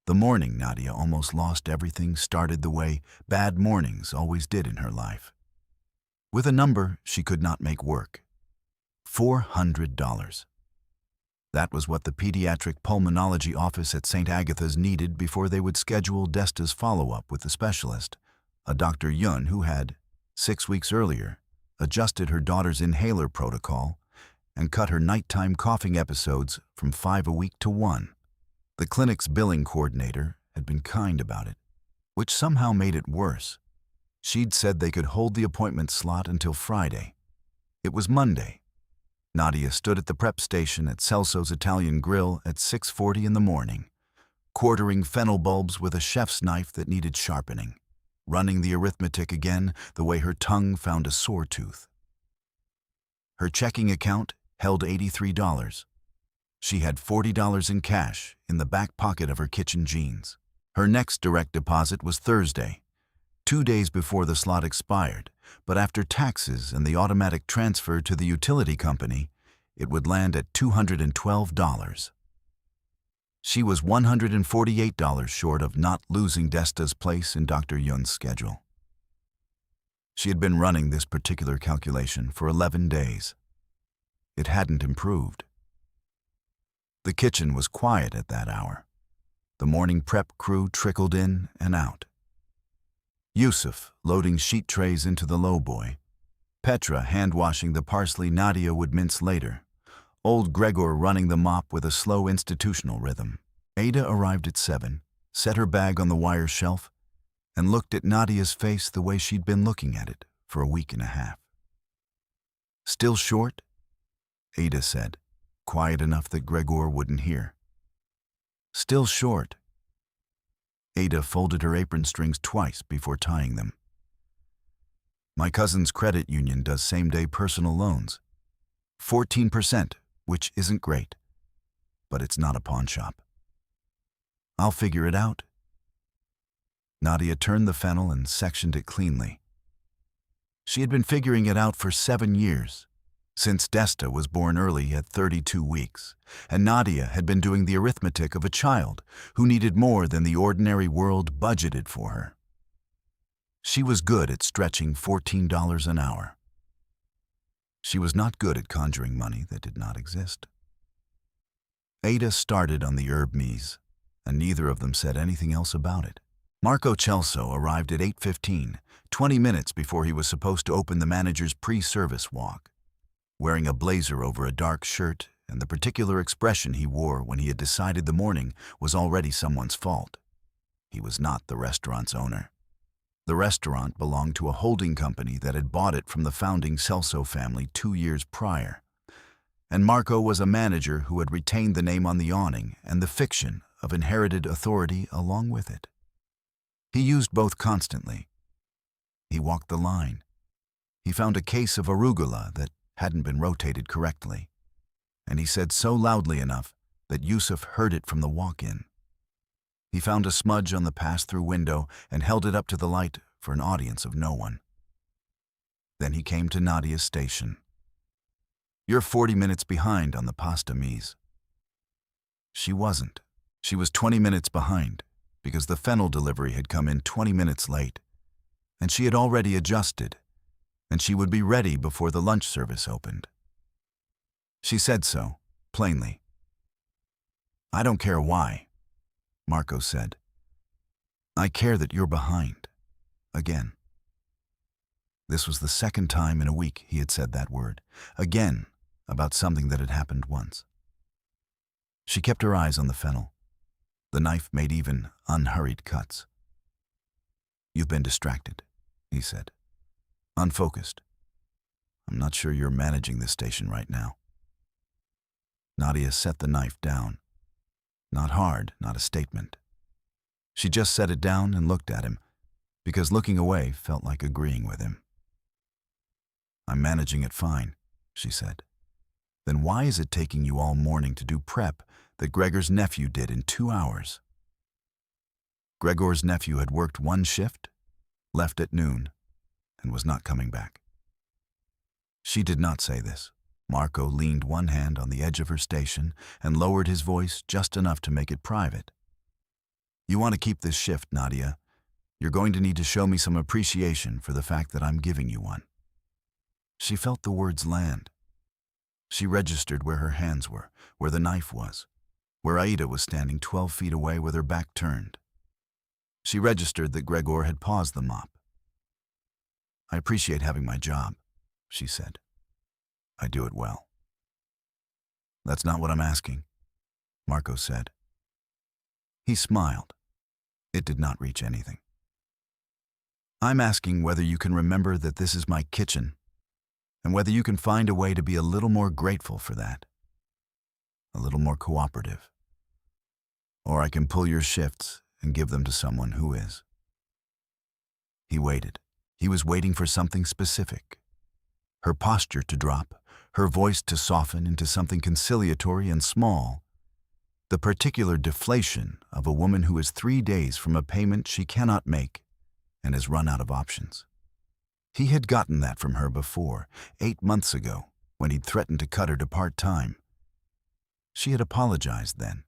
The morning Nadia almost lost everything started the way bad mornings always did in her life. With a number she could not make work. $400. That was what the pediatric pulmonology office at St. Agatha's needed before they would schedule Desta's follow-up with the specialist, a Dr. Yun who had, 6 weeks earlier, adjusted her daughter's inhaler protocol and cut her nighttime coughing episodes from 5 a week to 1. The clinic's billing coordinator had been kind about it, which somehow made it worse. She'd said they could hold the appointment slot until Friday. It was Monday. Nadia stood at the prep station at Celso's Italian Grill at 6:40 in the morning, quartering fennel bulbs with a chef's knife that needed sharpening, running the arithmetic again the way her tongue found a sore tooth. Her checking account held $83. She had $40 in cash in the back pocket of her kitchen jeans. Her next direct deposit was Thursday, 2 days before the slot expired, but after taxes and the automatic transfer to the utility company, it would land at $212. She was $148 short of not losing Desta's place in Dr. Yun's schedule. She had been running this particular calculation for 11 days. It hadn't improved. The kitchen was quiet at that hour. The morning prep crew trickled in and out. Yusuf loading sheet trays into the lowboy, Petra hand-washing the parsley Nadia would mince later, old Gregor running the mop with a slow institutional rhythm. Ada arrived at 7, set her bag on the wire shelf, and looked at Nadia's face the way she'd been looking at it for a week and a half. "Still short?" Ada said, quiet enough that Gregor wouldn't hear. "Still short." Ada folded her apron strings twice before tying them. "My cousin's credit union does same-day personal loans. 14%, which isn't great, but it's not a pawn shop. I'll figure it out." Nadia turned the fennel and sectioned it cleanly. She had been figuring it out for 7 years, since Desta was born early at 32 weeks, and Nadia had been doing the arithmetic of a child who needed more than the ordinary world budgeted for her. She was good at stretching $14 an hour. She was not good at conjuring money that did not exist. Ada started on the herb mise, and neither of them said anything else about it. Marco Celso arrived at 8:15, 20 minutes before he was supposed to open the manager's pre-service walk, wearing a blazer over a dark shirt and the particular expression he wore when he had decided the morning was already someone's fault. He was not the restaurant's owner. The restaurant belonged to a holding company that had bought it from the founding Celso family 2 years prior, and Marco was a manager who had retained the name on the awning and the fiction of inherited authority along with it. He used both constantly. He walked the line. He found a case of arugula that hadn't been rotated correctly, and he said so loudly enough that Yusuf heard it from the walk-in. He found a smudge on the pass-through window and held it up to the light for an audience of no one. Then he came to Nadia's station. "You're 40 minutes behind on the pasta mise." She wasn't. She was 20 minutes behind because the fennel delivery had come in 20 minutes late, and she had already adjusted, and she would be ready before the lunch service opened. She said so, plainly. "I don't care why," Marco said. "I care that you're behind. Again." This was the second time in a week he had said that word. Again, about something that had happened once. She kept her eyes on the fennel. The knife made even unhurried cuts. "You've been distracted," he said. "Unfocused. I'm not sure you're managing this station right now." Nadia set the knife down. Not hard, not a statement. She just set it down and looked at him, because looking away felt like agreeing with him. "I'm managing it fine," she said. "Then why is it taking you all morning to do prep that Gregor's nephew did in 2 hours?" Gregor's nephew had worked 1 shift, left at noon, and was not coming back. She did not say this. Marco leaned one hand on the edge of her station and lowered his voice just enough to make it private. You want to keep this shift, Nadia. You're going to need to show me some appreciation for the fact that I'm giving you one. She felt the words land. She registered where her hands were, where the knife was, where Aida was standing 12 feet away with her back turned. She registered that Gregor had paused the mop. I appreciate having my job, she said. I do it well. That's not what I'm asking, Marco said. He smiled. It did not reach anything. I'm asking whether you can remember that this is my kitchen, and whether you can find a way to be a little more grateful for that, a little more cooperative. Or I can pull your shifts and give them to someone who is. He waited. He was waiting for something specific. Her posture to drop, her voice to soften into something conciliatory and small. The particular deflation of a woman who is 3 days from a payment she cannot make and has run out of options. He had gotten that from her before, 8 months ago, when he'd threatened to cut her to part-time. She had apologized then.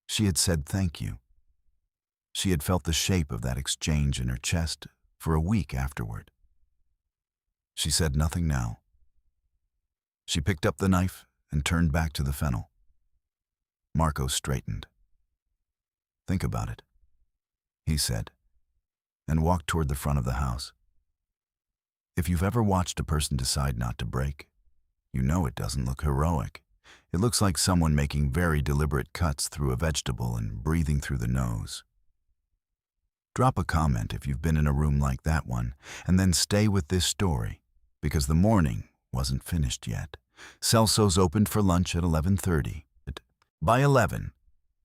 She had said thank you. She had felt the shape of that exchange in her chest for a week afterward. She said nothing now. She picked up the knife and turned back to the fennel. Marco straightened. Think about it, he said, and walked toward the front of the house. If you've ever watched a person decide not to break, you know it doesn't look heroic. It looks like someone making very deliberate cuts through a vegetable and breathing through the nose. Drop a comment if you've been in a room like that one, and then stay with this story, because the morning wasn't finished yet. Celso's opened for lunch at 11:30. By 11,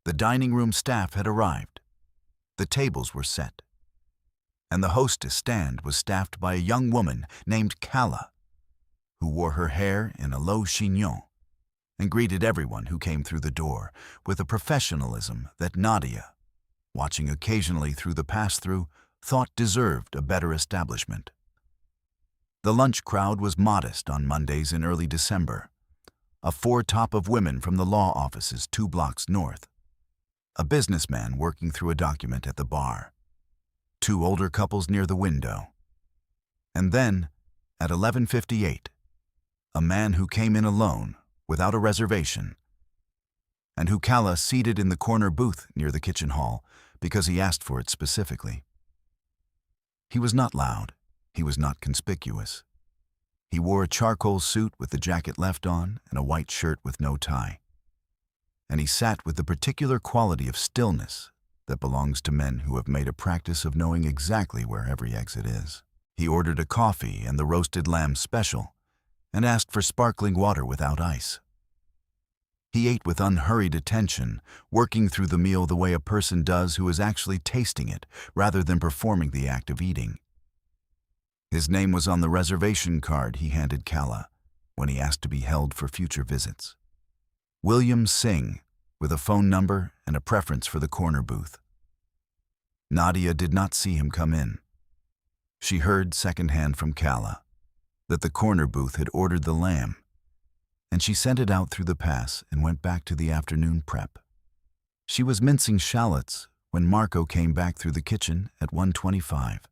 the dining room staff had arrived. The tables were set, and the hostess stand was staffed by a young woman named Calla, who wore her hair in a low chignon and greeted everyone who came through the door with a professionalism that Nadia, watching occasionally through the pass-through, thought deserved a better establishment. The lunch crowd was modest on Mondays in early December. A four-top of women from the law offices 2 blocks north. A businessman working through a document at the bar. 2 older couples near the window. And then, at 11:58, a man who came in alone, without a reservation, and who Calla seated in the corner booth near the kitchen hall because he asked for it specifically. He was not loud. He was not conspicuous. He wore a charcoal suit with the jacket left on and a white shirt with no tie. And he sat with the particular quality of stillness that belongs to men who have made a practice of knowing exactly where every exit is. He ordered a coffee and the roasted lamb special, and asked for sparkling water without ice. He ate with unhurried attention, working through the meal the way a person does who is actually tasting it rather than performing the act of eating. His name was on the reservation card he handed Calla when he asked to be held for future visits. William Singh, with a phone number and a preference for the corner booth. Nadia did not see him come in. She heard secondhand from Calla that the corner booth had ordered the lamb, and she sent it out through the pass and went back to the afternoon prep. She was mincing shallots when Marco came back through the kitchen at 1:25.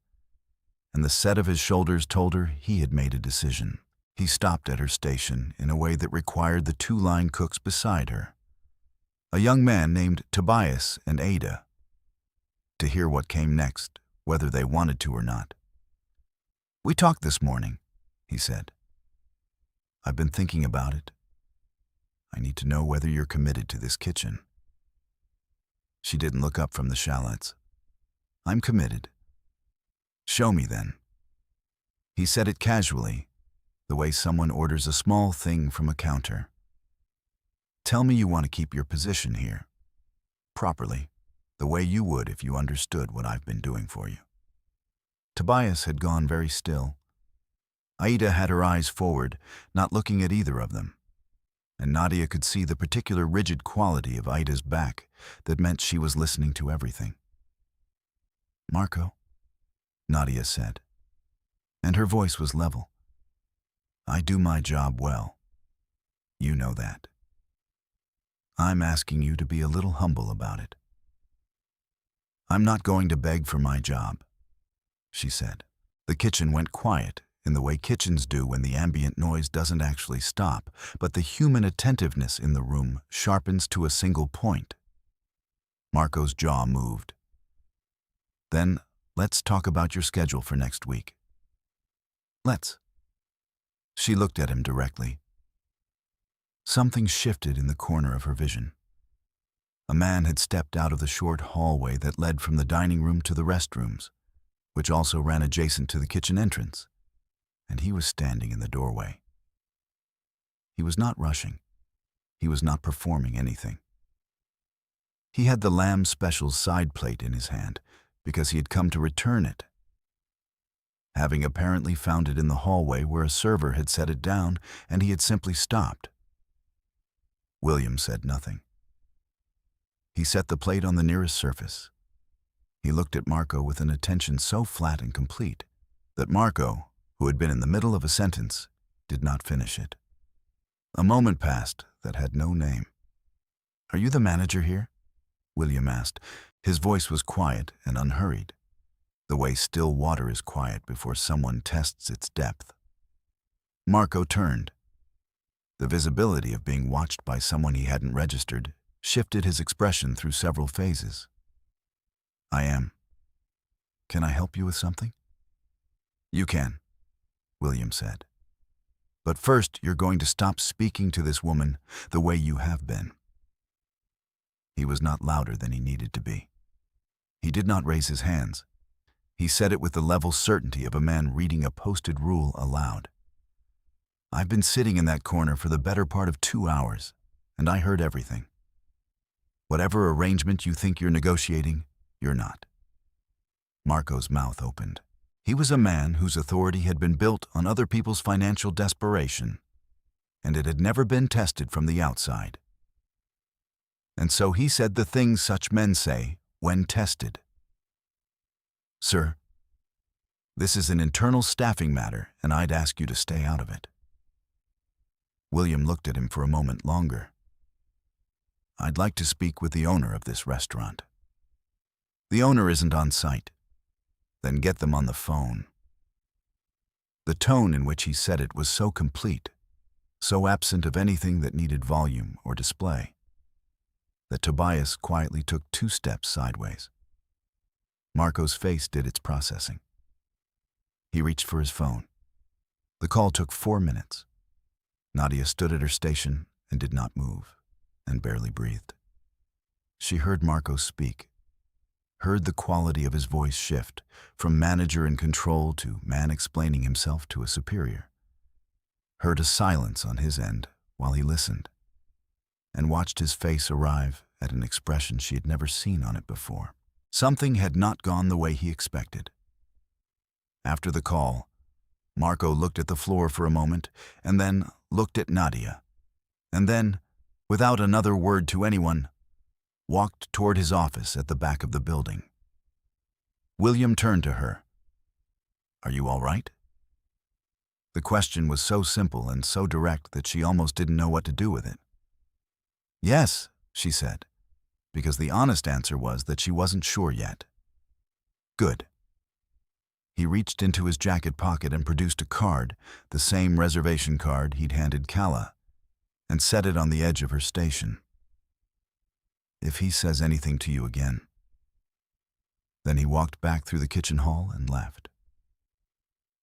And the set of his shoulders told her he had made a decision. He stopped at her station in a way that required the 2 line cooks beside her, a young man named Tobias and Ada, to hear what came next, whether they wanted to or not. We talked this morning, he said. I've been thinking about it. I need to know whether you're committed to this kitchen. She didn't look up from the shallots. I'm committed. Show me then. He said it casually, the way someone orders a small thing from a counter. Tell me you want to keep your position here, properly, the way you would if you understood what I've been doing for you. Tobias had gone very still. Aida had her eyes forward, not looking at either of them, and Nadia could see the particular rigid quality of Aida's back that meant she was listening to everything. Marco, Nadia said, and her voice was level. I do my job well. You know that. I'm asking you to be a little humble about it. "I'm not going to beg for my job," she said. The kitchen went quiet in the way kitchens do when the ambient noise doesn't actually stop, but the human attentiveness in the room sharpens to a single point. Marco's jaw moved. "Then, let's talk about your schedule for next week." "Let's." She looked at him directly. Something shifted in the corner of her vision. A man had stepped out of the short hallway that led from the dining room to the restrooms, which also ran adjacent to the kitchen entrance, and he was standing in the doorway. He was not rushing. He was not performing anything. He had the lamb specials side plate in his hand because he had come to return it, having apparently found it in the hallway where a server had set it down, and he had simply stopped. William said nothing. He set the plate on the nearest surface. He looked at Marco with an attention so flat and complete that Marco, who had been in the middle of a sentence, did not finish it. A moment passed that had no name. "Are you the manager here?" William asked. His voice was quiet and unhurried, the way still water is quiet before someone tests its depth. Marco turned. The visibility of being watched by someone he hadn't registered shifted his expression through several phases. "I am. Can I help you with something?" "You can," William said. "But first, you're going to stop speaking to this woman the way you have been." He was not louder than he needed to be. He did not raise his hands. He said it with the level certainty of a man reading a posted rule aloud. "I've been sitting in that corner for the better part of 2 hours, and I heard everything. Whatever arrangement you think you're negotiating, you're not." Marco's mouth opened. He was a man whose authority had been built on other people's financial desperation, and it had never been tested from the outside. And so he said the things such men say when tested. "Sir, this is an internal staffing matter, and I'd ask you to stay out of it." William looked at him for a moment longer. "I'd like to speak with the owner of this restaurant." "The owner isn't on site." "Then get them on the phone." The tone in which he said it was so complete, so absent of anything that needed volume or display, that Tobias quietly took 2 steps sideways. Marco's face did its processing. He reached for his phone. The call took 4 minutes. Nadia stood at her station and did not move, and barely breathed. She heard Marco speak, heard the quality of his voice shift from manager in control to man explaining himself to a superior, heard a silence on his end while he listened, and watched his face arrive at an expression she had never seen on it before. Something had not gone the way he expected. After the call, Marco looked at the floor for a moment, and then looked at Nadia, and then, without another word to anyone, walked toward his office at the back of the building. William turned to her. "Are you all right?" The question was so simple and so direct that she almost didn't know what to do with it. "Yes," she said, because the honest answer was that she wasn't sure yet. "Good." He reached into his jacket pocket and produced a card, the same reservation card he'd handed Kala, and set it on the edge of her station. "If he says anything to you again." Then he walked back through the kitchen hall and left.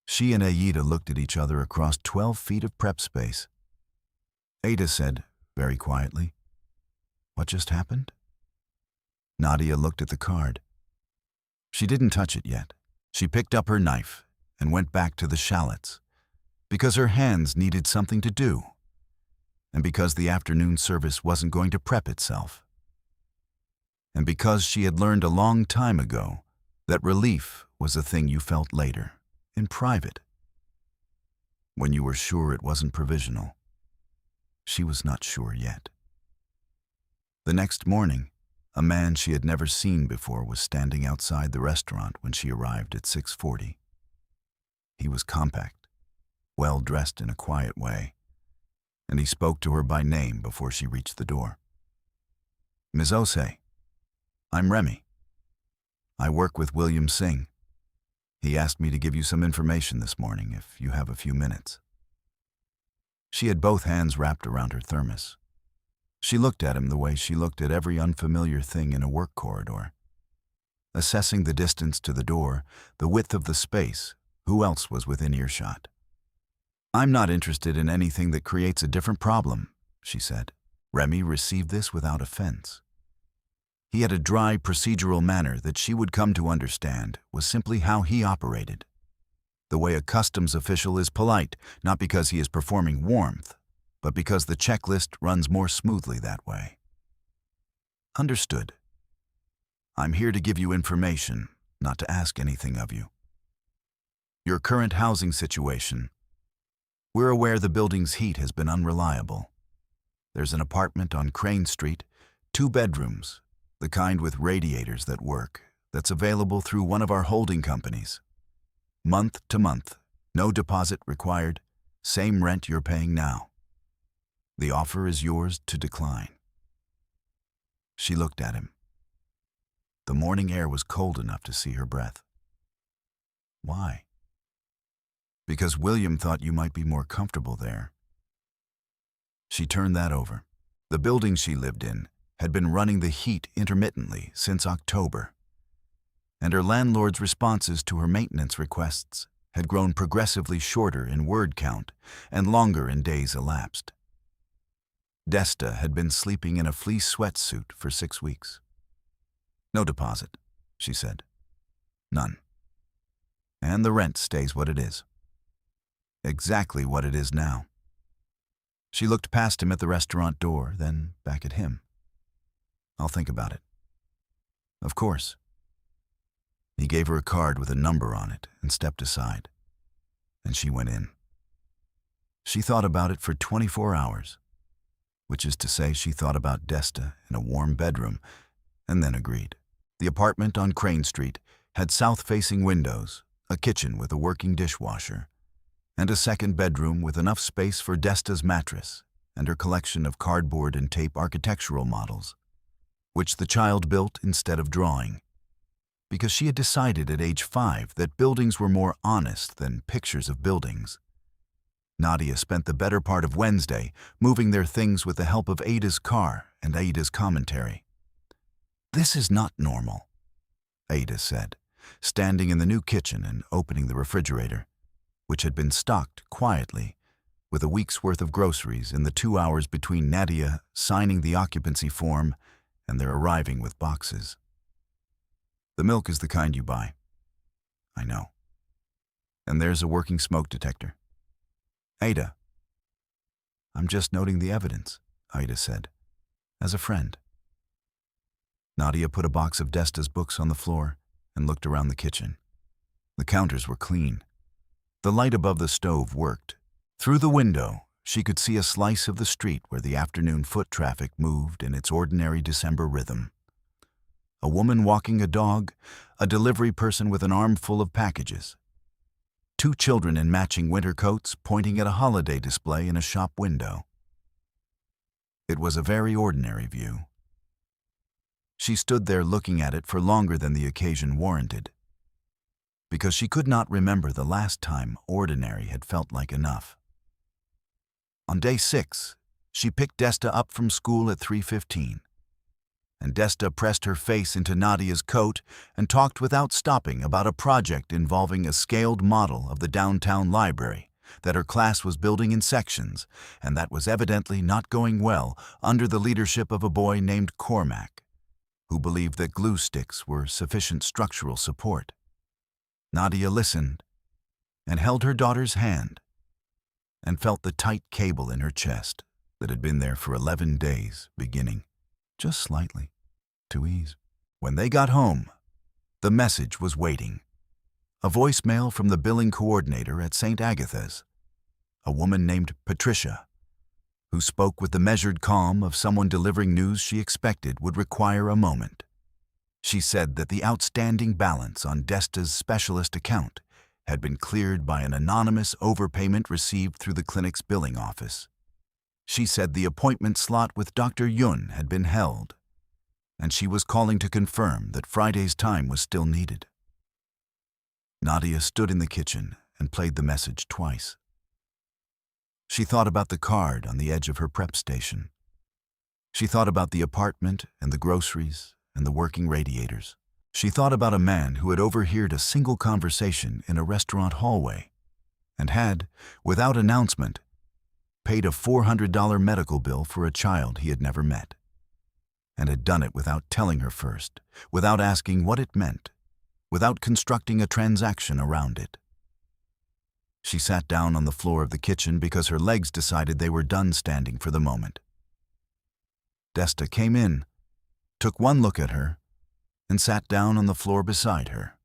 She and Aida looked at each other across 12 feet of prep space. Ada said, very quietly, "What just happened?" Nadia looked at the card. She didn't touch it yet. She picked up her knife and went back to the shallots, because her hands needed something to do, and because the afternoon service wasn't going to prep itself, and because she had learned a long time ago that relief was a thing you felt later, in private, when you were sure it wasn't provisional. She was not sure yet. The next morning, a man she had never seen before was standing outside the restaurant when she arrived at 6:40. He was compact, well-dressed in a quiet way, and he spoke to her by name before she reached the door. "Ms. Osei, I'm Remy." I work with William Singh. He asked me to give you some information this morning, if you have a few minutes. She had both hands wrapped around her thermos. She looked at him the way she looked at every unfamiliar thing in a work corridor. Assessing the distance to the door, the width of the space, who else was within earshot. I'm not interested in anything that creates a different problem, she said. Remy received this without offense. He had a dry, procedural manner that she would come to understand was simply how he operated. The way a customs official is polite, not because he is performing warmth, but because the checklist runs more smoothly that way. Understood. I'm here to give you information, not to ask anything of you. Your current housing situation. We're aware the building's heat has been unreliable. There's an apartment on Crane Street, 2 bedrooms, the kind with radiators that work, that's available through one of our holding companies. Month to month, no deposit required, same rent you're paying now. The offer is yours to decline. She looked at him. The morning air was cold enough to see her breath. Why? Because William thought you might be more comfortable there. She turned that over. The building she lived in had been running the heat intermittently since October, and her landlord's responses to her maintenance requests had grown progressively shorter in word count and longer in days elapsed. Desta had been sleeping in a fleece sweatsuit for 6 weeks. No deposit, she said. None. And the rent stays what it is. Exactly what it is now. She looked past him at the restaurant door, then back at him. I'll think about it. Of course. He gave her a card with a number on it and stepped aside, and she went in. She thought about it for 24 hours, which is to say she thought about Desta in a warm bedroom, and then agreed. The apartment on Crane Street had south-facing windows, a kitchen with a working dishwasher, and a second bedroom with enough space for Desta's mattress and her collection of cardboard and tape architectural models, which the child built instead of drawing, because she had decided at age 5 that buildings were more honest than pictures of buildings. Nadia spent the better part of Wednesday moving their things with the help of Ada's car and Ada's commentary. This is not normal, Ada said, standing in the new kitchen and opening the refrigerator, which had been stocked quietly with a week's worth of groceries in the 2 hours between Nadia signing the occupancy form and their arriving with boxes. The milk is the kind you buy. I know. And there's a working smoke detector. Ada. I'm just noting the evidence, Ida said, as a friend. Nadia put a box of Desta's books on the floor and looked around the kitchen. The counters were clean. The light above the stove worked. Through the window, she could see a slice of the street where the afternoon foot traffic moved in its ordinary December rhythm. A woman walking a dog, a delivery person with an armful of packages. 2 children in matching winter coats pointing at a holiday display in a shop window. It was a very ordinary view. She stood there looking at it for longer than the occasion warranted, because she could not remember the last time ordinary had felt like enough. On day 6, she picked Desta up from school at 3:15, and Desta pressed her face into Nadia's coat and talked without stopping about a project involving a scaled model of the downtown library that her class was building in sections, and that was evidently not going well under the leadership of a boy named Cormac, who believed that glue sticks were sufficient structural support. Nadia listened and held her daughter's hand and felt the tight cable in her chest that had been there for 11 days, beginning, just slightly, to ease. When they got home, the message was waiting. A voicemail from the billing coordinator at St. Agatha's, a woman named Patricia, who spoke with the measured calm of someone delivering news she expected would require a moment. She said that the outstanding balance on Desta's specialist account had been cleared by an anonymous overpayment received through the clinic's billing office. She said the appointment slot with Dr. Yun had been held, and she was calling to confirm that Friday's time was still needed. Nadia stood in the kitchen and played the message twice. She thought about the card on the edge of her prep station. She thought about the apartment and the groceries and the working radiators. She thought about a man who had overheard a single conversation in a restaurant hallway and had, without announcement, paid a $400 medical bill for a child he had never met, and had done it without telling her first, without asking what it meant, without constructing a transaction around it. She sat down on the floor of the kitchen because her legs decided they were done standing for the moment. Desta came in, took one look at her, and sat down on the floor beside her,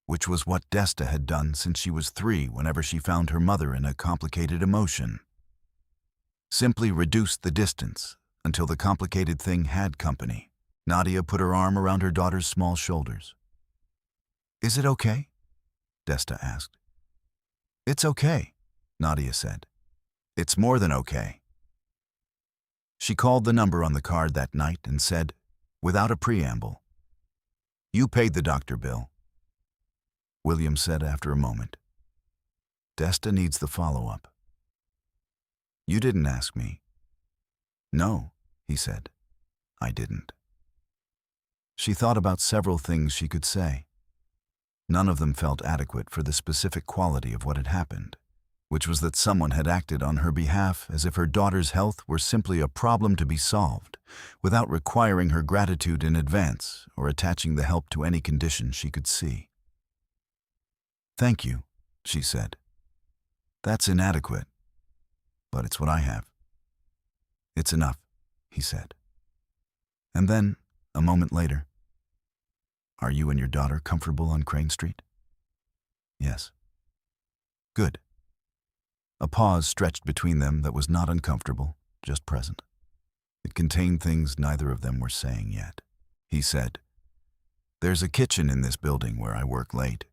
which was what Desta had done since she was 3 whenever she found her mother in a complicated emotion. Simply reduced the distance until the complicated thing had company. Nadia put her arm around her daughter's small shoulders. "Is it okay?" Desta asked. "It's okay," Nadia said. "It's more than okay." She called the number on the card that night and said, without a preamble, "You paid the doctor bill." William said after a moment, "Desta needs the follow-up." "You didn't ask me." "No," he said, "I didn't." She thought about several things she could say. None of them felt adequate for the specific quality of what had happened, which was that someone had acted on her behalf as if her daughter's health were simply a problem to be solved, without requiring her gratitude in advance or attaching the help to any condition she could see. "Thank you," she said. "That's inadequate, but it's what I have." "It's enough," he said. And then, a moment later, "Are you and your daughter comfortable on Crane Street?" "Yes." "Good." A pause stretched between them that was not uncomfortable, just present. It contained things neither of them were saying yet. He said, "There's a kitchen in this building where I work late.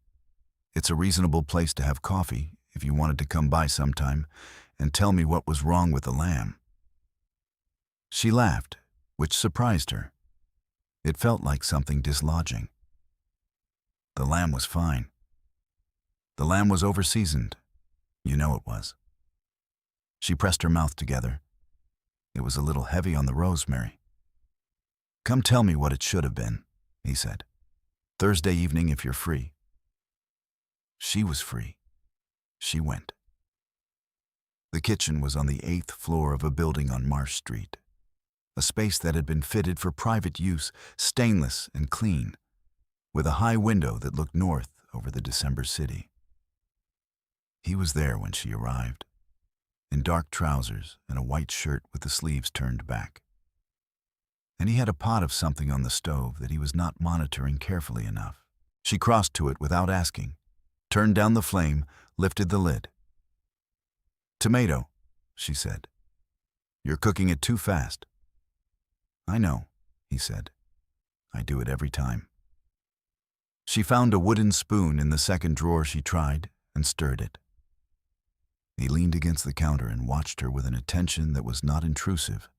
It's a reasonable place to have coffee if you wanted to come by sometime and tell me what was wrong with the lamb." She laughed, which surprised her. It felt like something dislodging. The lamb was fine. The lamb was overseasoned. You know it was. She pressed her mouth together. It was a little heavy on the rosemary. "Come tell me what it should have been," he said. "Thursday evening if you're free." She was free. She went. The kitchen was on the 8th floor of a building on Marsh Street, a space that had been fitted for private use, stainless and clean, with a high window that looked north over the December city. He was there when she arrived, in dark trousers and a white shirt with the sleeves turned back. And he had a pot of something on the stove that he was not monitoring carefully enough. She crossed to it without asking, turned down the flame, lifted the lid. "Tomato," she said. "You're cooking it too fast." "I know," he said. "I do it every time." She found a wooden spoon in the second drawer she tried and stirred it. He leaned against the counter and watched her with an attention that was not intrusive,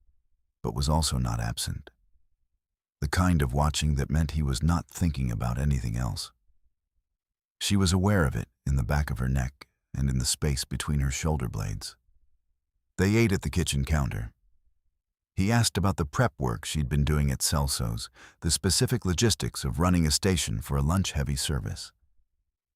but was also not absent. The kind of watching that meant he was not thinking about anything else. She was aware of it in the back of her neck and in the space between her shoulder blades. They ate at the kitchen counter. He asked about the prep work she'd been doing at Celso's, the specific logistics of running a station for a lunch-heavy service.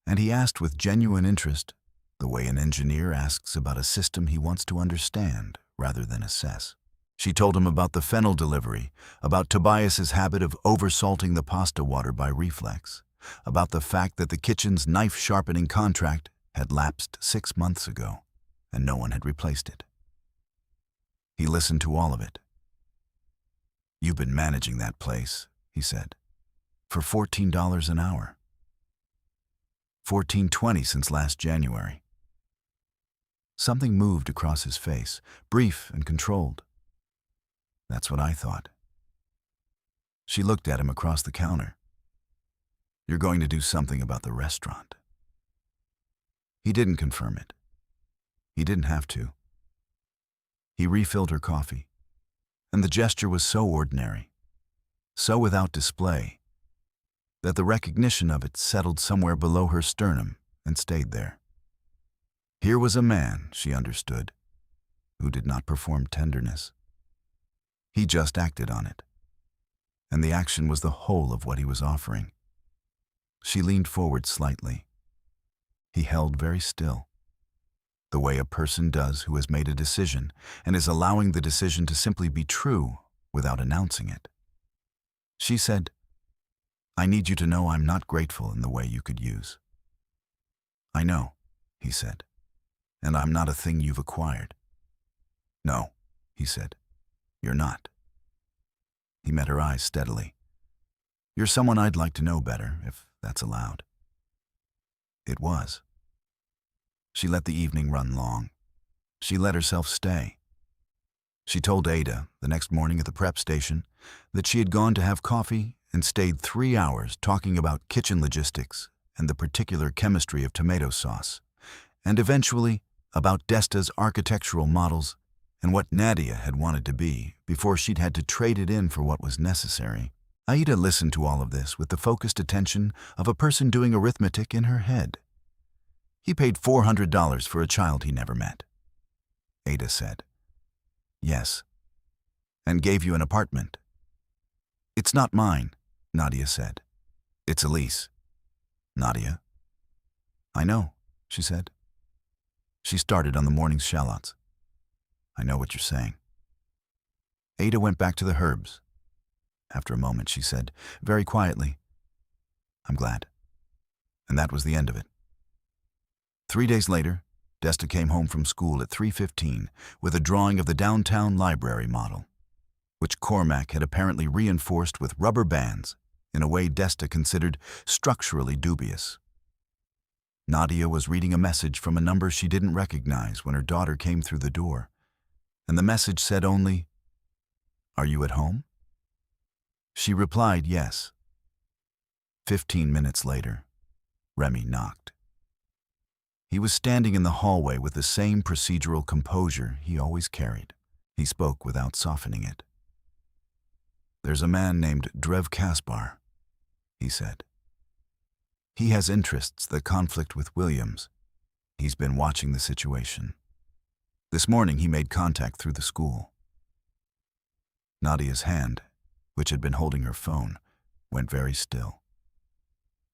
And he asked with genuine interest, the way an engineer asks about a system he wants to understand rather than assess. She told him about the fennel delivery, about Tobias's habit of oversalting the pasta water by reflex, about the fact that the kitchen's knife-sharpening contract had lapsed 6 months ago, and no one had replaced it. He listened to all of it. "You've been managing that place," he said, "for $14 an hour. $14.20 since last January." Something moved across his face, brief and controlled. "That's what I thought." She looked at him across the counter. "You're going to do something about the restaurant." He didn't confirm it. He didn't have to. He refilled her coffee, and the gesture was so ordinary, so without display, that the recognition of it settled somewhere below her sternum and stayed there. Here was a man, she understood, who did not perform tenderness. He just acted on it, and the action was the whole of what he was offering. She leaned forward slightly. He held very still, the way a person does who has made a decision and is allowing the decision to simply be true without announcing it. She said, "I need you to know I'm not grateful in the way you could use." "I know," he said, "and I'm not a thing you've acquired." "No," he said, "you're not." He met her eyes steadily. "You're someone I'd like to know better, if that's allowed." It was. She let the evening run long. She let herself stay. She told Ada, the next morning at the prep station, that she had gone to have coffee and stayed 3 hours talking about kitchen logistics and the particular chemistry of tomato sauce, and eventually about Desta's architectural models and what Nadia had wanted to be before she'd had to trade it in for what was necessary. Aida listened to all of this with the focused attention of a person doing arithmetic in her head. "He paid $400 for a child he never met," Ada said. "Yes." "And gave you an apartment." "It's not mine," Nadia said. "It's a lease." "Nadia." "I know," she said. She started on the morning's shallots. "I know what you're saying." Ada went back to the herbs. After a moment, she said, very quietly, "I'm glad." And that was the end of it. 3 days later, Desta came home from school at 3:15 with a drawing of the downtown library model, which Cormac had apparently reinforced with rubber bands in a way Desta considered structurally dubious. Nadia was reading a message from a number she didn't recognize when her daughter came through the door, and the message said only, "Are you at home?" She replied yes. 15 minutes later, Remy knocked. He was standing in the hallway with the same procedural composure he always carried. He spoke without softening it. "There's a man named Drev Kaspar," he said. "He has interests that conflict with Williams. He's been watching the situation. This morning he made contact through the school." Nadia's hand, which had been holding her phone, went very still.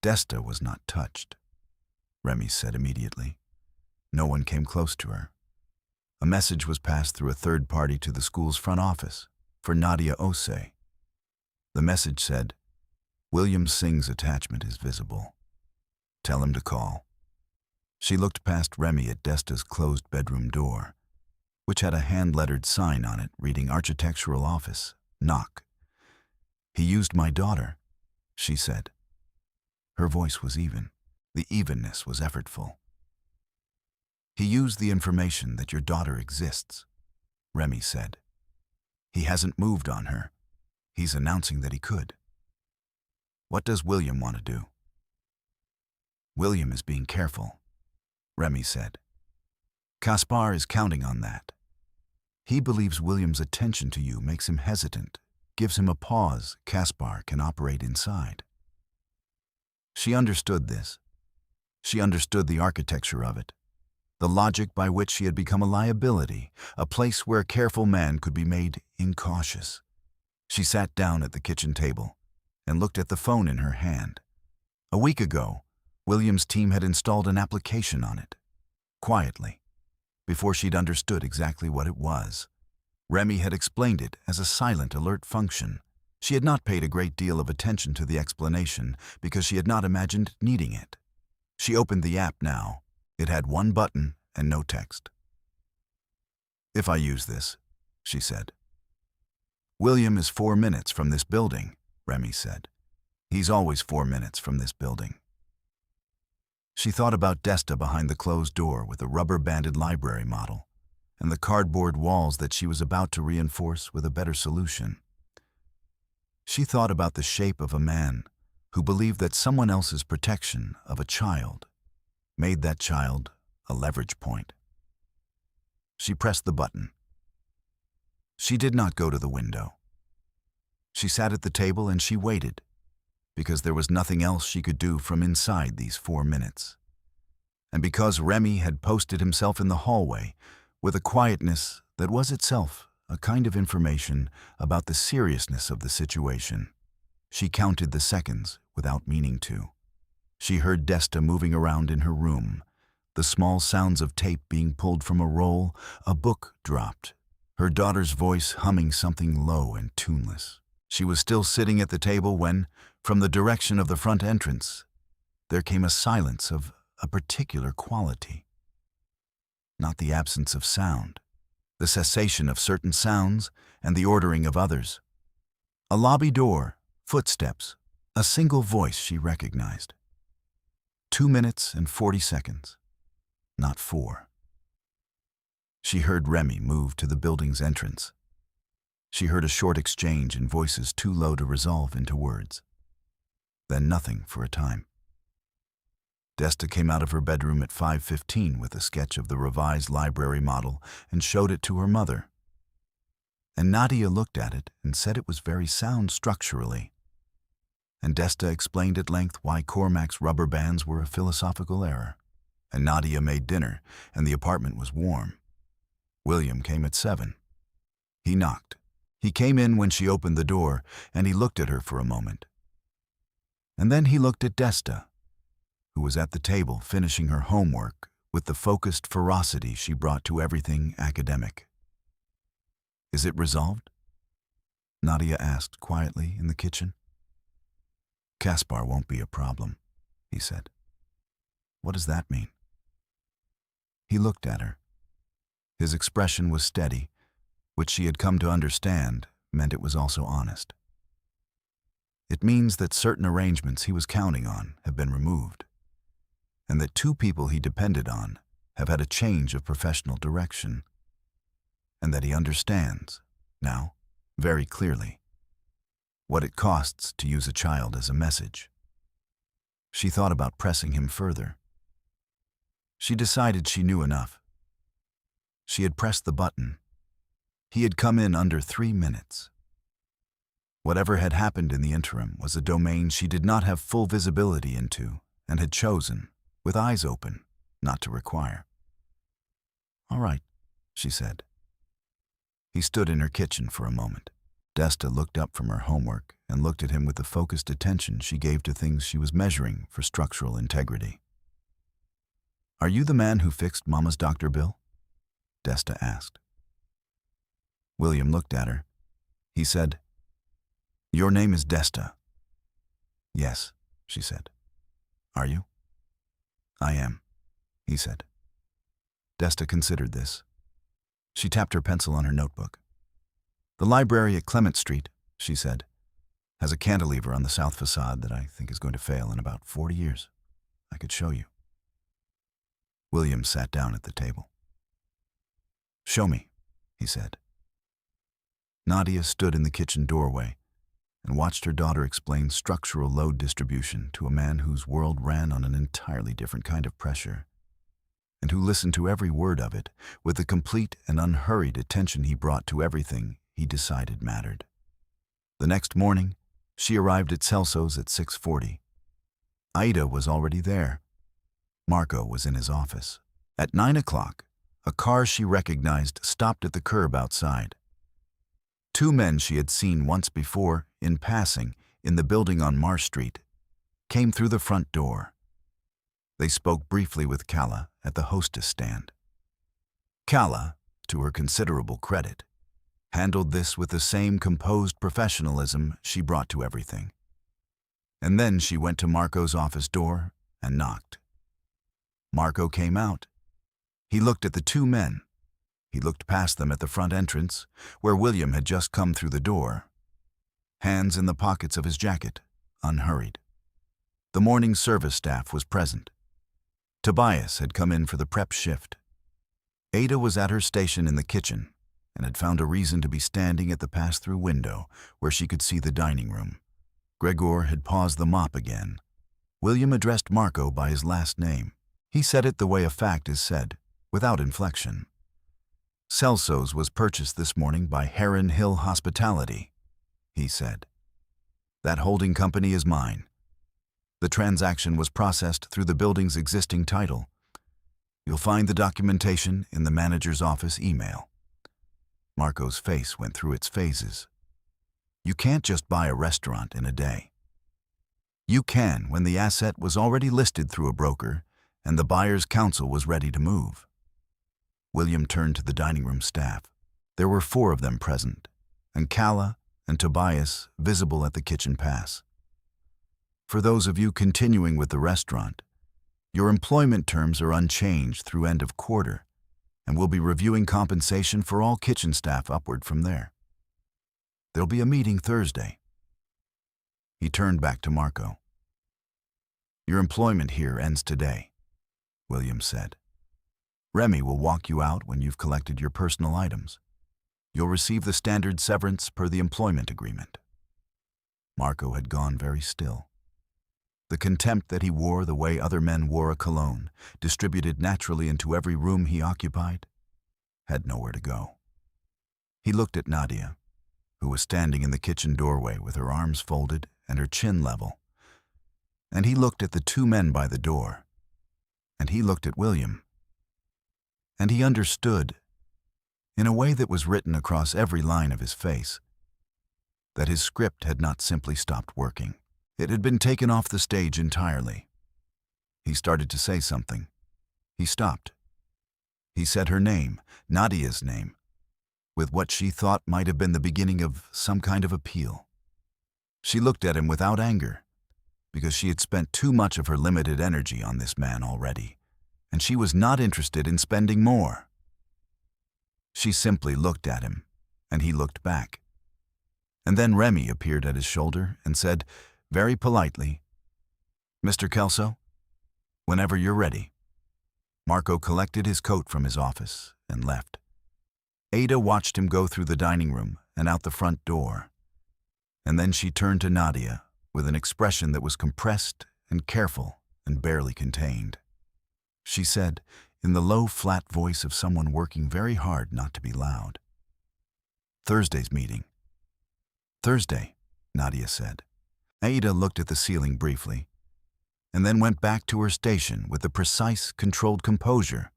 Desta was not touched, Remy said immediately. No one came close to her. A message was passed through a third party to the school's front office for Nadia Ose. The message said, "William Singh's attachment is visible. Tell him to call." She looked past Remy at Desta's closed bedroom door, which had a hand-lettered sign on it reading Architectural Office, Knock. "He used my daughter," she said. Her voice was even. The evenness was effortful. "He used the information that your daughter exists," Remy said. "He hasn't moved on her. He's announcing that he could." "What does William want to do?" "William is being careful," Remy said. "Kaspar is counting on that. He believes William's attention to you makes him hesitant, gives him a pause Kaspar can operate inside." She understood this. She understood the architecture of it, the logic by which she had become a liability, a place where a careful man could be made incautious. She sat down at the kitchen table and looked at the phone in her hand. A week ago, William's team had installed an application on it, quietly, before she'd understood exactly what it was. Remy had explained it as a silent alert function. She had not paid a great deal of attention to the explanation because she had not imagined needing it. She opened the app now. It had one button and no text. "If I use this," she said. "William is 4 minutes from this building," Remy said. "He's always 4 minutes from this building." She thought about Desta behind the closed door with the rubber-banded library model and the cardboard walls that she was about to reinforce with a better solution. She thought about the shape of a man who believed that someone else's protection of a child made that child a leverage point. She pressed the button. She did not go to the window. She sat at the table and she waited, because there was nothing else she could do from inside these 4 minutes. And because Remy had posted himself in the hallway with a quietness that was itself a kind of information about the seriousness of the situation, she counted the seconds without meaning to. She heard Desta moving around in her room, the small sounds of tape being pulled from a roll, a book dropped, her daughter's voice humming something low and tuneless. She was still sitting at the table when, from the direction of the front entrance, there came a silence of a particular quality. Not the absence of sound, the cessation of certain sounds and the ordering of others. A lobby door, footsteps, a single voice she recognized. 2 minutes and 40 seconds, not 4. She heard Remy move to the building's entrance. She heard a short exchange in voices too low to resolve into words. Then nothing for a time. Desta came out of her bedroom at 5:15 with a sketch of the revised library model and showed it to her mother. And Nadia looked at it and said it was very sound structurally. And Desta explained at length why Cormac's rubber bands were a philosophical error. And Nadia made dinner, and the apartment was warm. William came at 7. He knocked. He came in when she opened the door, and he looked at her for a moment. And then he looked at Desta, who was at the table finishing her homework with the focused ferocity she brought to everything academic. "Is it resolved?" Nadia asked quietly in the kitchen. "Caspar won't be a problem," he said. "What does that mean?" He looked at her. His expression was steady, which she had come to understand meant it was also honest. "It means that certain arrangements he was counting on have been removed, and that 2 people he depended on have had a change of professional direction, and that he understands, now, very clearly, what it costs to use a child as a message." She thought about pressing him further. She decided she knew enough. She had pressed the button. He had come in under 3 minutes. Whatever had happened in the interim was a domain she did not have full visibility into and had chosen, with eyes open, not to require. "All right," she said. He stood in her kitchen for a moment. Desta looked up from her homework and looked at him with the focused attention she gave to things she was measuring for structural integrity. "Are you the man who fixed Mama's doctor bill?" Desta asked. William looked at her. He said, "Your name is Desta." "Yes," she said. "Are you?" "I am," he said. Desta considered this. She tapped her pencil on her notebook. "The library at Clement Street," she said, "has a cantilever on the south facade that I think is going to fail in about 40 years. I could show you." William sat down at the table. "Show me," he said. Nadia stood in the kitchen doorway and watched her daughter explain structural load distribution to a man whose world ran on an entirely different kind of pressure, and who listened to every word of it with the complete and unhurried attention he brought to everything he decided mattered. The next morning, she arrived at Celso's at 6:40. Aida was already there. Marco was in his office. At 9 o'clock, a car she recognized stopped at the curb outside. 2 men she had seen once before, in passing, in the building on Marsh Street, came through the front door. They spoke briefly with Calla at the hostess stand. Calla, to her considerable credit, handled this with the same composed professionalism she brought to everything. And then she went to Marco's office door and knocked. Marco came out. He looked at the 2 men. He looked past them at the front entrance, where William had just come through the door, hands in the pockets of his jacket, unhurried. The morning service staff was present. Tobias had come in for the prep shift. Ada was at her station in the kitchen and had found a reason to be standing at the pass-through window where she could see the dining room. Gregor had paused the mop again. William addressed Marco by his last name. He said it the way a fact is said, without inflection. Celso's was purchased this morning by Heron Hill Hospitality. he said. That holding company is mine. The transaction was processed through the building's existing title. You'll find the documentation in the manager's office email. Marco's face went through its phases. You can't just buy a restaurant in a day. You can when the asset was already listed through a broker and the buyer's counsel was ready to move. William turned to the dining room staff. There were 4 of them present, and Calla and Tobias visible at the kitchen pass. For those of you continuing with the restaurant, your employment terms are unchanged through end of quarter, and we'll be reviewing compensation for all kitchen staff upward from there. There'll be a meeting Thursday. He turned back to Marco. Your employment here ends today, William said. Remy will walk you out when you've collected your personal items. You'll receive the standard severance per the employment agreement. Marco had gone very still. The contempt that he wore the way other men wore a cologne, distributed naturally into every room he occupied, had nowhere to go. He looked at Nadia, who was standing in the kitchen doorway with her arms folded and her chin level. And he looked at the 2 men by the door. And he looked at William. And he understood, in a way that was written across every line of his face, that his script had not simply stopped working. It had been taken off the stage entirely. He started to say something. He stopped. He said her name, Nadia's name, with what she thought might have been the beginning of some kind of appeal. She looked at him without anger, because she had spent too much of her limited energy on this man already, and she was not interested in spending more. She simply looked at him, and he looked back. And then Remy appeared at his shoulder and said, very politely, Mr. Kelso, whenever you're ready. Marco collected his coat from his office and left. Ada watched him go through the dining room and out the front door. And then she turned to Nadia with an expression that was compressed and careful and barely contained. She said, in the low, flat voice of someone working very hard not to be loud, Thursday's meeting. Thursday, Nadia said. Ada looked at the ceiling briefly, and then went back to her station with the precise, controlled composure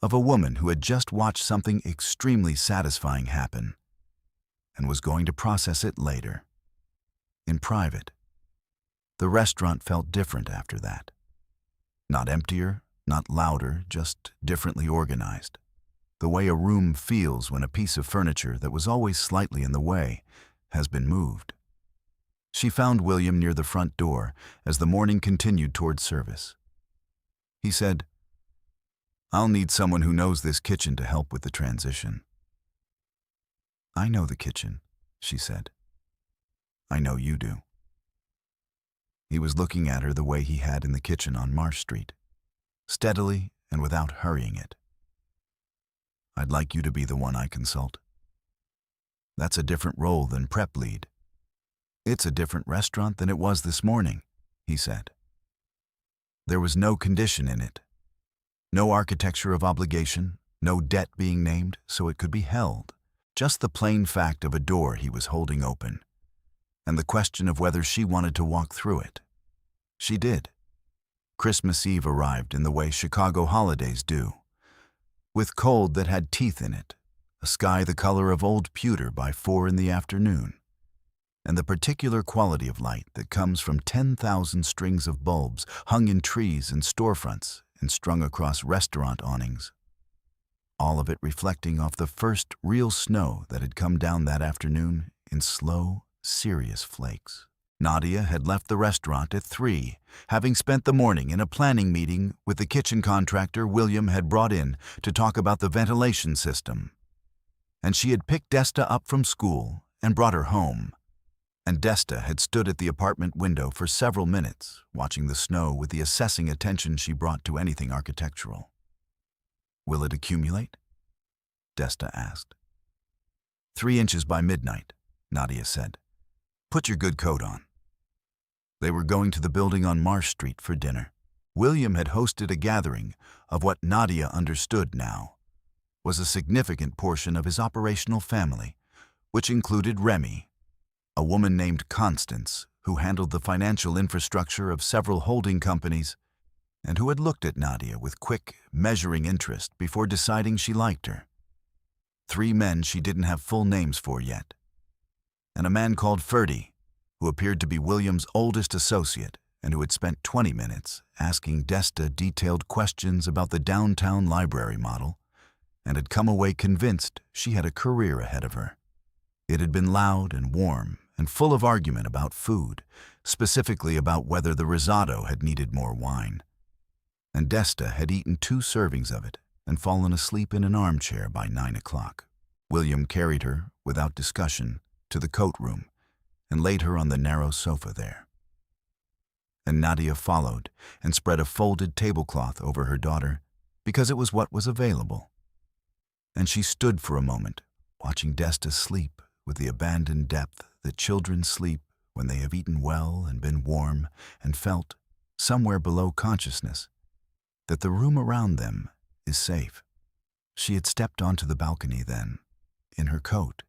of a woman who had just watched something extremely satisfying happen and was going to process it later, in private. The restaurant felt different after that. Not emptier, not louder, just differently organized. The way a room feels when a piece of furniture that was always slightly in the way has been moved. She found William near the front door as the morning continued toward service. He said, I'll need someone who knows this kitchen to help with the transition. I know the kitchen, she said. I know you do. He was looking at her the way he had in the kitchen on Marsh Street, steadily and without hurrying it. I'd like you to be the one I consult. That's a different role than prep lead. It's a different restaurant than it was this morning, he said. There was no condition in it. No architecture of obligation, no debt being named so it could be held. Just the plain fact of a door he was holding open, and the question of whether she wanted to walk through it. She did. Christmas Eve arrived in the way Chicago holidays do, with cold that had teeth in it, a sky the color of old pewter by 4 in the afternoon, and the particular quality of light that comes from 10,000 strings of bulbs hung in trees and storefronts and strung across restaurant awnings, all of it reflecting off the first real snow that had come down that afternoon in slow, serious flakes. Nadia had left the restaurant at 3, having spent the morning in a planning meeting with the kitchen contractor William had brought in to talk about the ventilation system. And she had picked Desta up from school and brought her home. And Desta had stood at the apartment window for several minutes, watching the snow with the assessing attention she brought to anything architectural. Will it accumulate? Desta asked. 3 inches by midnight, Nadia said. Put your good coat on. They were going to the building on Marsh Street for dinner. William had hosted a gathering of what Nadia understood now was a significant portion of his operational family, which included Remy, a woman named Constance, who handled the financial infrastructure of several holding companies and who had looked at Nadia with quick, measuring interest before deciding she liked her. 3 men she didn't have full names for yet, and a man called Ferdy, who appeared to be William's oldest associate and who had spent 20 minutes asking Desta detailed questions about the downtown library model and had come away convinced she had a career ahead of her. It had been loud and warm and full of argument about food, specifically about whether the risotto had needed more wine. And Desta had eaten 2 servings of it and fallen asleep in an armchair by 9 o'clock. William carried her, without discussion, to the coat room and laid her on the narrow sofa there. And Nadia followed and spread a folded tablecloth over her daughter because it was what was available. And she stood for a moment, watching Desta sleep with the abandoned depth that children sleep when they have eaten well and been warm and felt, somewhere below consciousness, that the room around them is safe. She had stepped onto the balcony then, in her coat,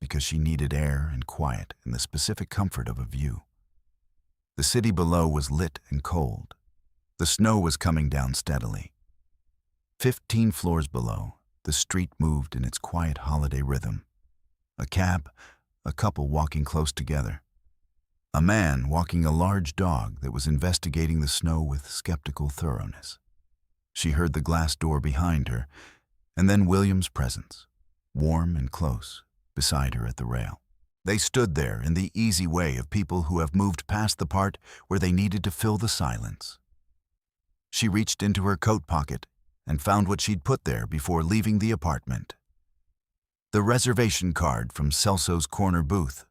because she needed air and quiet and the specific comfort of a view. The city below was lit and cold. The snow was coming down steadily. 15 floors below, the street moved in its quiet holiday rhythm. A cab, a couple walking close together. A man walking a large dog that was investigating the snow with skeptical thoroughness. She heard the glass door behind her, and then William's presence, warm and close, beside her at the rail. They stood there in the easy way of people who have moved past the part where they needed to fill the silence. She reached into her coat pocket and found what she'd put there before leaving the apartment. The reservation card from Celso's corner booth.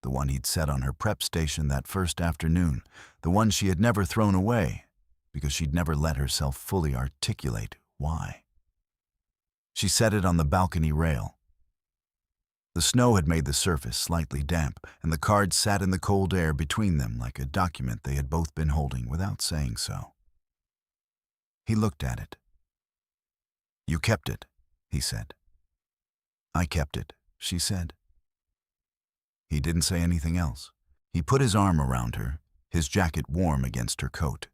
The one he'd set on her prep station that first afternoon, the one she had never thrown away because she'd never let herself fully articulate why. She set it on the balcony rail. The snow had made the surface slightly damp, and the card sat in the cold air between them like a document they had both been holding without saying so. He looked at it. "You kept it," he said. "I kept it," she said. He didn't say anything else. He put his arm around her, his jacket warm against her coat.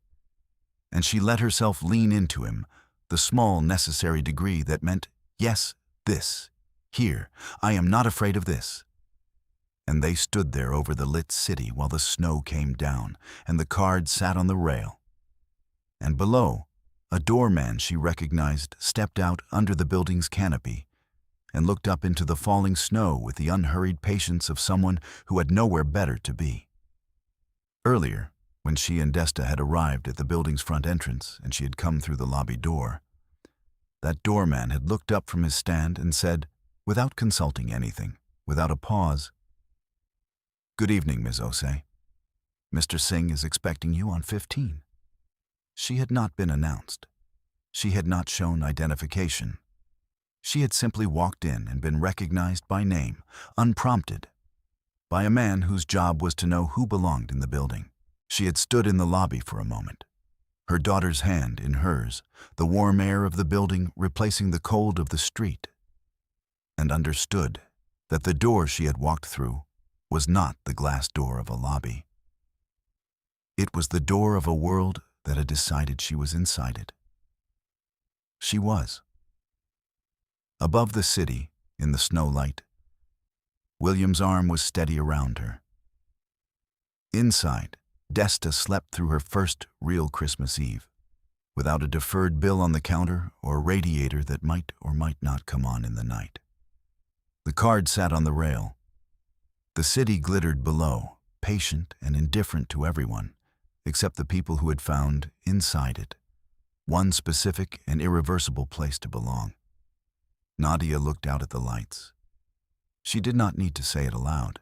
And she let herself lean into him, the small necessary degree that meant, yes, this, here, I am not afraid of this. And they stood there over the lit city while the snow came down and the card sat on the rail. And below, a doorman she recognized stepped out under the building's canopy and looked up into the falling snow with the unhurried patience of someone who had nowhere better to be. Earlier, when she and Desta had arrived at the building's front entrance and she had come through the lobby door, that doorman had looked up from his stand and said, without consulting anything, without a pause, "Good evening, Ms. Osei. Mr. Singh is expecting you on 15. She had not been announced. She had not shown identification. She had simply walked in and been recognized by name, unprompted, by a man whose job was to know who belonged in the building. She had stood in the lobby for a moment, her daughter's hand in hers, the warm air of the building replacing the cold of the street, and understood that the door she had walked through was not the glass door of a lobby. It was the door of a world that had decided she was inside it. She was. Above the city, in the snowlight, William's arm was steady around her. Inside, Desta slept through her first real Christmas Eve, without a deferred bill on the counter or a radiator that might or might not come on in the night. The card sat on the rail. The city glittered below, patient and indifferent to everyone, except the people who had found, inside it, one specific and irreversible place to belong. Nadia looked out at the lights. She did not need to say it aloud.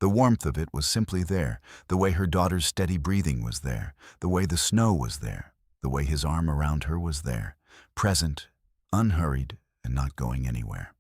The warmth of it was simply there, the way her daughter's steady breathing was there, the way the snow was there, the way his arm around her was there, present, unhurried, and not going anywhere.